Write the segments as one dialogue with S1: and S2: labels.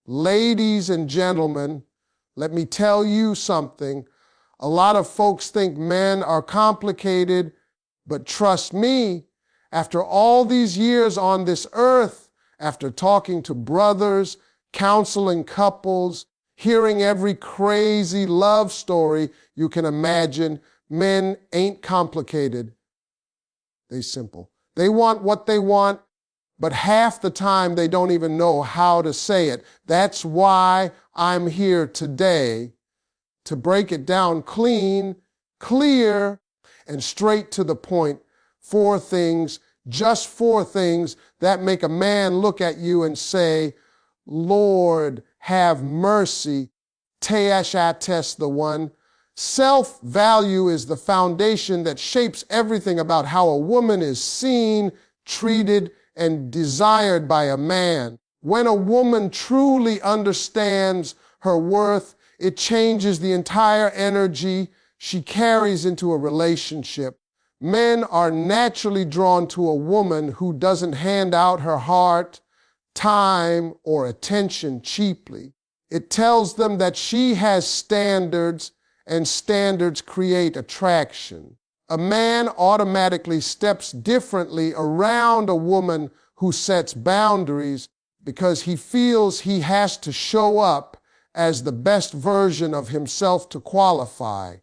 S1: Ladies and gentlemen, let me tell you something. A lot of folks think men are complicated, but trust me, after all these years on this earth, after talking to brothers, counseling couples, hearing every crazy love story you can imagine, men ain't complicated. They're simple. They want what they want, but half the time they don't even know how to say it. That's why I'm here today to break it down clean, clear, and straight to the point. 4 things, just 4 things that make a man look at you and say, Lord, have mercy. Te'ashates the one. Self-value is the foundation that shapes everything about how a woman is seen, treated, and desired by a man. When a woman truly understands her worth, it changes the entire energy she carries into a relationship. Men are naturally drawn to a woman who doesn't hand out her heart, time, or attention cheaply. It tells them that she has standards, and standards create attraction. A man automatically steps differently around a woman who sets boundaries because he feels he has to show up as the best version of himself to qualify.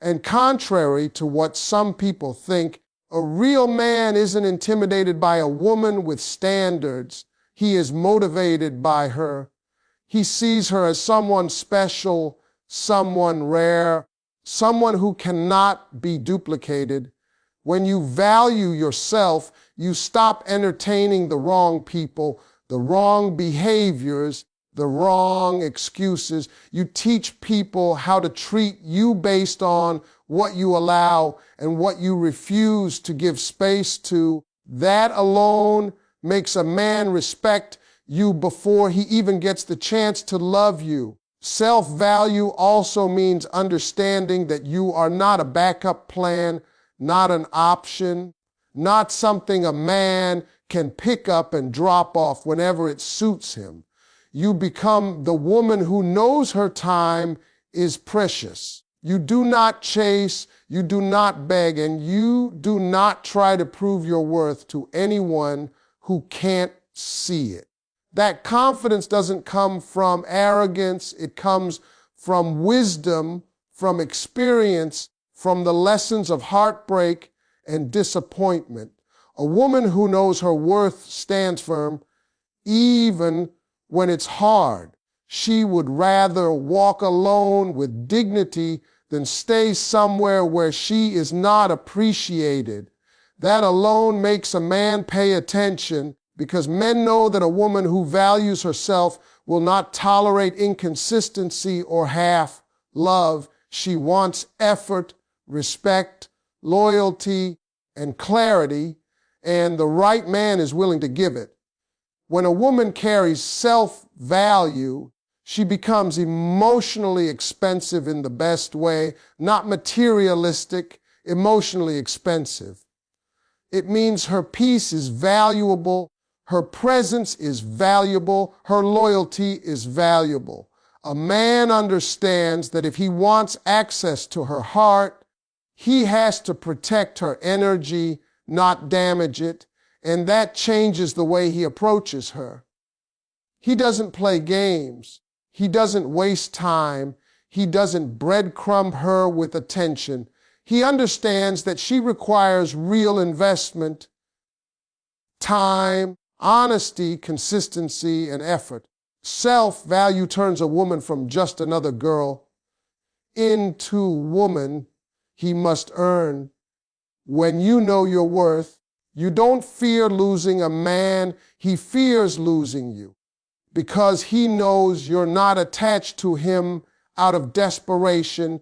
S1: And contrary to what some people think, a real man isn't intimidated by a woman with standards. He is motivated by her. He sees her as someone special, someone rare, someone who cannot be duplicated. When you value yourself, you stop entertaining the wrong people, the wrong behaviors, the wrong excuses. You teach people how to treat you based on what you allow and what you refuse to give space to. That alone makes a man respect you before he even gets the chance to love you. Self-value also means understanding that you are not a backup plan, not an option, not something a man can pick up and drop off whenever it suits him. You become the woman who knows her time is precious. You do not chase, you do not beg, and you do not try to prove your worth to anyone who can't see it. That confidence doesn't come from arrogance. It comes from wisdom, from experience, from the lessons of heartbreak and disappointment. A woman who knows her worth stands firm even when it's hard. She would rather walk alone with dignity than stay somewhere where she is not appreciated. That alone makes a man pay attention, because men know that a woman who values herself will not tolerate inconsistency or half love. She wants effort, respect, loyalty, and clarity, and the right man is willing to give it. When a woman carries self-value, she becomes emotionally expensive in the best way, not materialistic, emotionally expensive. It means her peace is valuable, her presence is valuable, her loyalty is valuable. A man understands that if he wants access to her heart, he has to protect her energy, not damage it, and that changes the way he approaches her. He doesn't play games. He doesn't waste time. He doesn't breadcrumb her with attention. He understands that she requires real investment, time, honesty, consistency, and effort. Self-value turns a woman from just another girl into woman he must earn. When you know your worth, you don't fear losing a man. He fears losing you because he knows you're not attached to him out of desperation.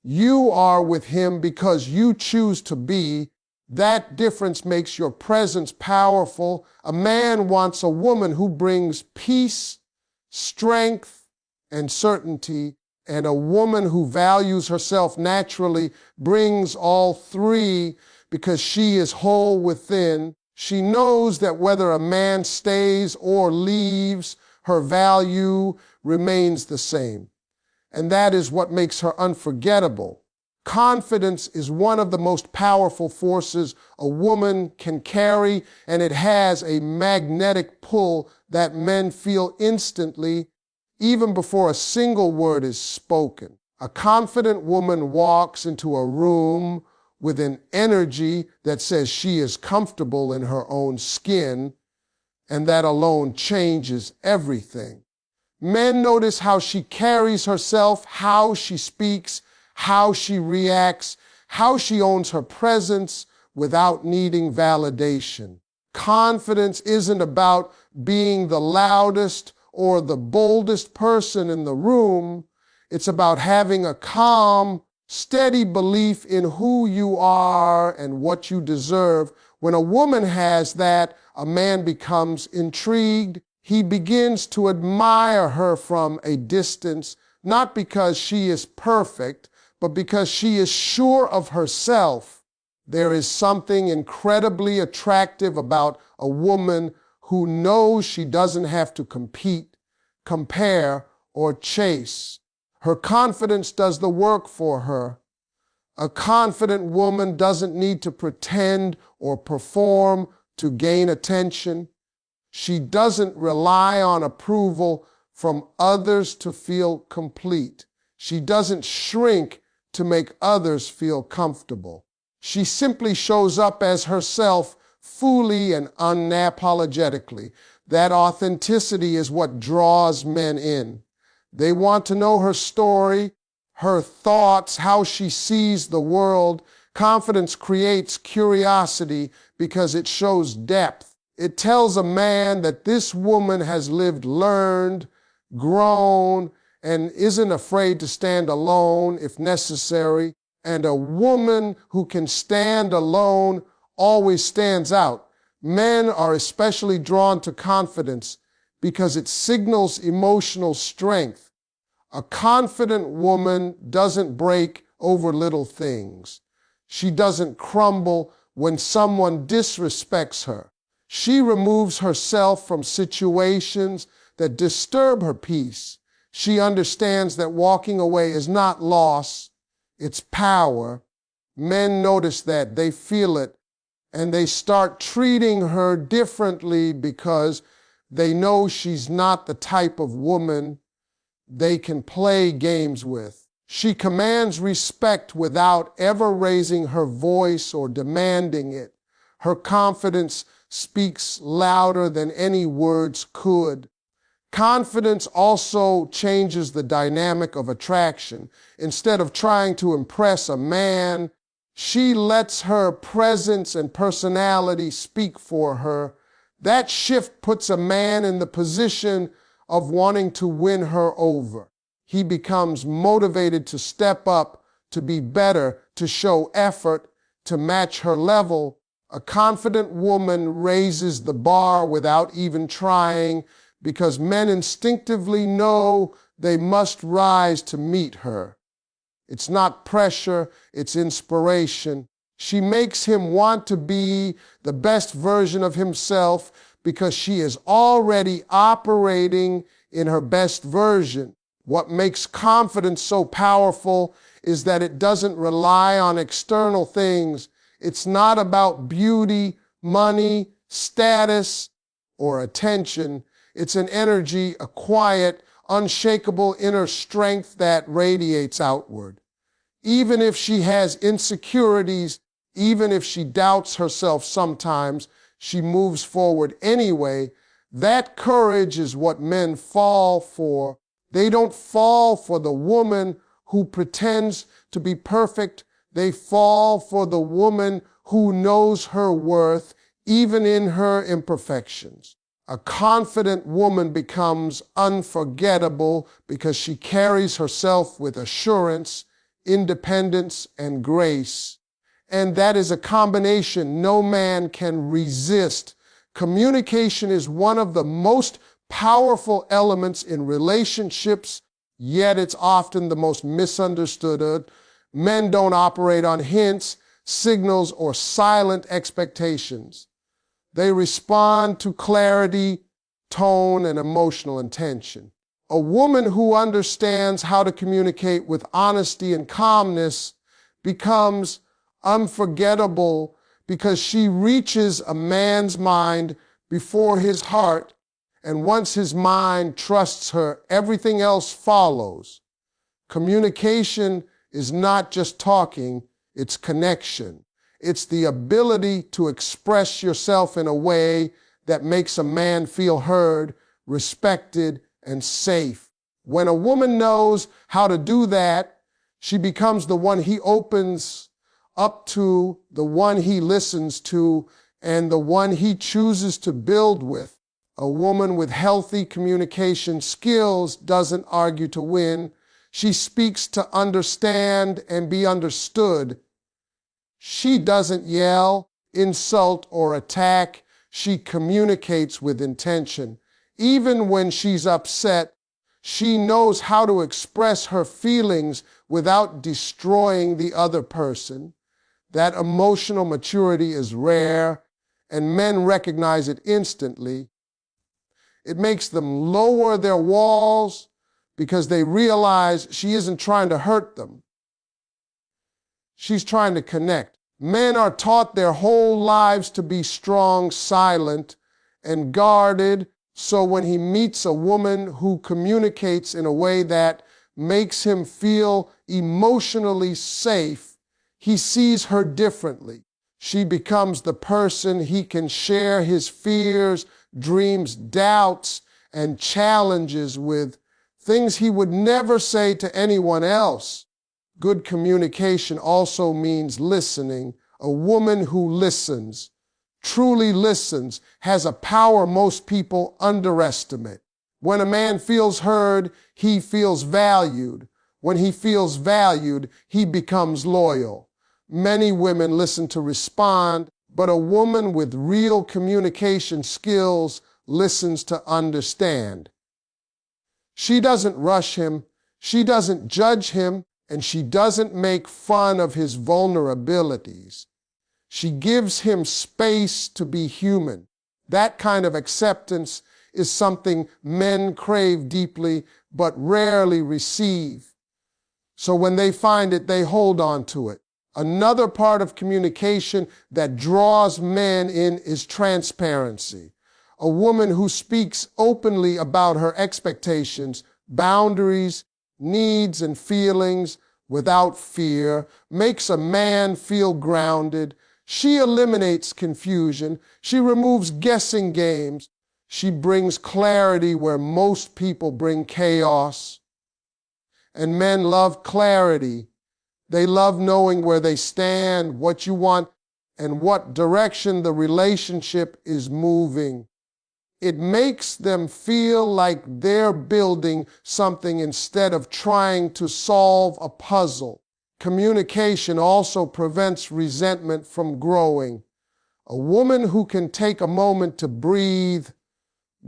S1: You are with him because you choose to be. That difference makes your presence powerful. A man wants a woman who brings peace, strength, and certainty, and a woman who values herself naturally brings all 3 because she is whole within. She knows that whether a man stays or leaves, her value remains the same. And that is what makes her unforgettable. Confidence is one of the most powerful forces a woman can carry, and it has a magnetic pull that men feel instantly, even before a single word is spoken. A confident woman walks into a room with an energy that says she is comfortable in her own skin, and that alone changes everything. Men notice how she carries herself, how she speaks, how she reacts, how she owns her presence without needing validation. Confidence isn't about being the loudest or the boldest person in the room. It's about having a calm, steady belief in who you are and what you deserve. When a woman has that, a man becomes intrigued. He begins to admire her from a distance, not because she is perfect, but because she is sure of herself. There is something incredibly attractive about a woman who knows she doesn't have to compete, compare, or chase. Her confidence does the work for her. A confident woman doesn't need to pretend or perform to gain attention. She doesn't rely on approval from others to feel complete. She doesn't shrink to make others feel comfortable. She simply shows up as herself, fully and unapologetically. That authenticity is what draws men in. They want to know her story, her thoughts, how she sees the world. Confidence creates curiosity because it shows depth. It tells a man that this woman has lived, learned, grown, and isn't afraid to stand alone if necessary. And a woman who can stand alone always stands out. Men are especially drawn to confidence because it signals emotional strength. A confident woman doesn't break over little things. She doesn't crumble when someone disrespects her. She removes herself from situations that disturb her peace. She understands that walking away is not loss, it's power. Men notice that, they feel it, and they start treating her differently because they know she's not the type of woman they can play games with. She commands respect without ever raising her voice or demanding it. Her confidence speaks louder than any words could. Confidence also changes the dynamic of attraction. Instead of trying to impress a man, she lets her presence and personality speak for her. That shift puts a man in the position of wanting to win her over. He becomes motivated to step up, to be better, to show effort, to match her level. A confident woman raises the bar without even trying, because men instinctively know they must rise to meet her. It's not pressure, it's inspiration. She makes him want to be the best version of himself because she is already operating in her best version. What makes confidence so powerful is that it doesn't rely on external things. It's not about beauty, money, status, or attention. It's an energy, a quiet, unshakable inner strength that radiates outward. Even if she has insecurities, even if she doubts herself sometimes, she moves forward anyway. That courage is what men fall for. They don't fall for the woman who pretends to be perfect. They fall for the woman who knows her worth, even in her imperfections. A confident woman becomes unforgettable because she carries herself with assurance, independence, and grace. And that is a combination no man can resist. Communication is one of the most powerful elements in relationships, yet it's often the most misunderstood. Men don't operate on hints, signals, or silent expectations. They respond to clarity, tone, and emotional intention. A woman who understands how to communicate with honesty and calmness becomes unforgettable because she reaches a man's mind before his heart, and once his mind trusts her, everything else follows. Communication is not just talking, it's connection. It's the ability to express yourself in a way that makes a man feel heard, respected, and safe. When a woman knows how to do that, she becomes the one he opens up to, the one he listens to, and the one he chooses to build with. A woman with healthy communication skills doesn't argue to win. She speaks to understand and be understood. She doesn't yell, insult, or attack. She communicates with intention. Even when she's upset, she knows how to express her feelings without destroying the other person. That emotional maturity is rare, and men recognize it instantly. It makes them lower their walls because they realize she isn't trying to hurt them. She's trying to connect. Men are taught their whole lives to be strong, silent, and guarded, so when he meets a woman who communicates in a way that makes him feel emotionally safe, he sees her differently. She becomes the person he can share his fears, dreams, doubts, and challenges with, things he would never say to anyone else. Good communication also means listening. A woman who listens, truly listens, has a power most people underestimate. When a man feels heard, he feels valued. When he feels valued, he becomes loyal. Many women listen to respond, but a woman with real communication skills listens to understand. She doesn't rush him, she doesn't judge him, and she doesn't make fun of his vulnerabilities. She gives him space to be human. That kind of acceptance is something men crave deeply but rarely receive. So when they find it, they hold on to it. Another part of communication that draws men in is transparency. A woman who speaks openly about her expectations, boundaries, needs, and feelings without fear makes a man feel grounded. She eliminates confusion. She removes guessing games. She brings clarity where most people bring chaos. And men love clarity. They love knowing where they stand, what you want, and what direction the relationship is moving. It makes them feel like they're building something instead of trying to solve a puzzle. Communication also prevents resentment from growing. A woman who can take a moment to breathe,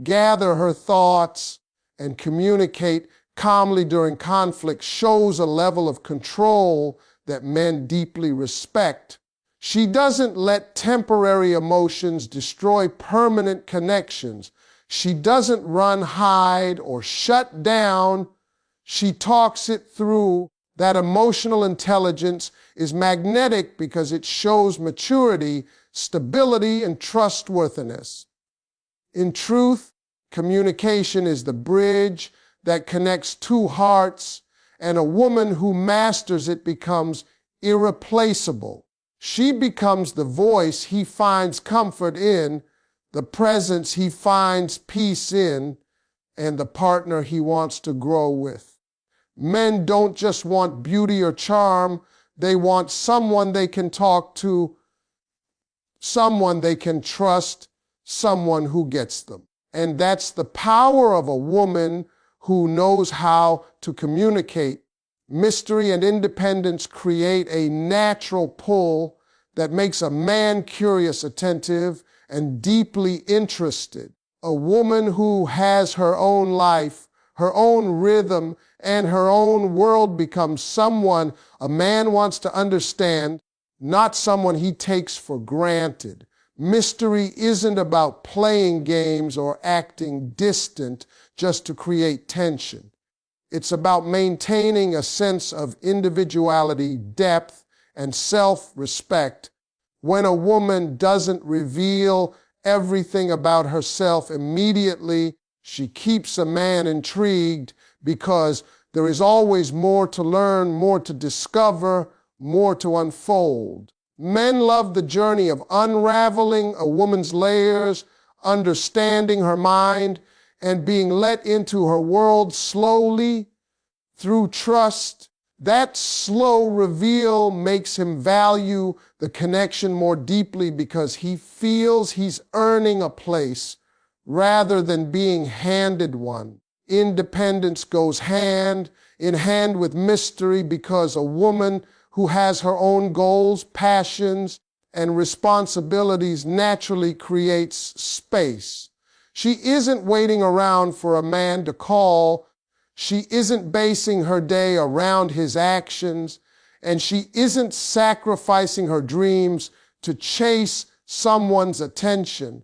S1: gather her thoughts, and communicate calmly during conflict shows a level of control that men deeply respect. She doesn't let temporary emotions destroy permanent connections. She doesn't run, hide, or shut down. She talks it through. That emotional intelligence is magnetic because it shows maturity, stability, and trustworthiness. In truth, communication is the bridge that connects two hearts, and a woman who masters it becomes irreplaceable. She becomes the voice he finds comfort in, the presence he finds peace in, and the partner he wants to grow with. Men don't just want beauty or charm, they want someone they can talk to, someone they can trust, someone who gets them. And that's the power of a woman who knows how to communicate. Mystery and independence create a natural pull that makes a man curious, attentive, and deeply interested. A woman who has her own life, her own rhythm, and her own world becomes someone a man wants to understand, not someone he takes for granted. Mystery isn't about playing games or acting distant just to create tension. It's about maintaining a sense of individuality, depth, and self-respect. When a woman doesn't reveal everything about herself immediately, she keeps a man intrigued because there is always more to learn, more to discover, more to unfold. Men love the journey of unraveling a woman's layers, understanding her mind, and being let into her world slowly through trust. That slow reveal makes him value the connection more deeply because he feels he's earning a place rather than being handed one. Independence goes hand in hand with mystery because a woman who has her own goals, passions, and responsibilities naturally creates space. She isn't waiting around for a man to call. She isn't basing her day around his actions, and she isn't sacrificing her dreams to chase someone's attention.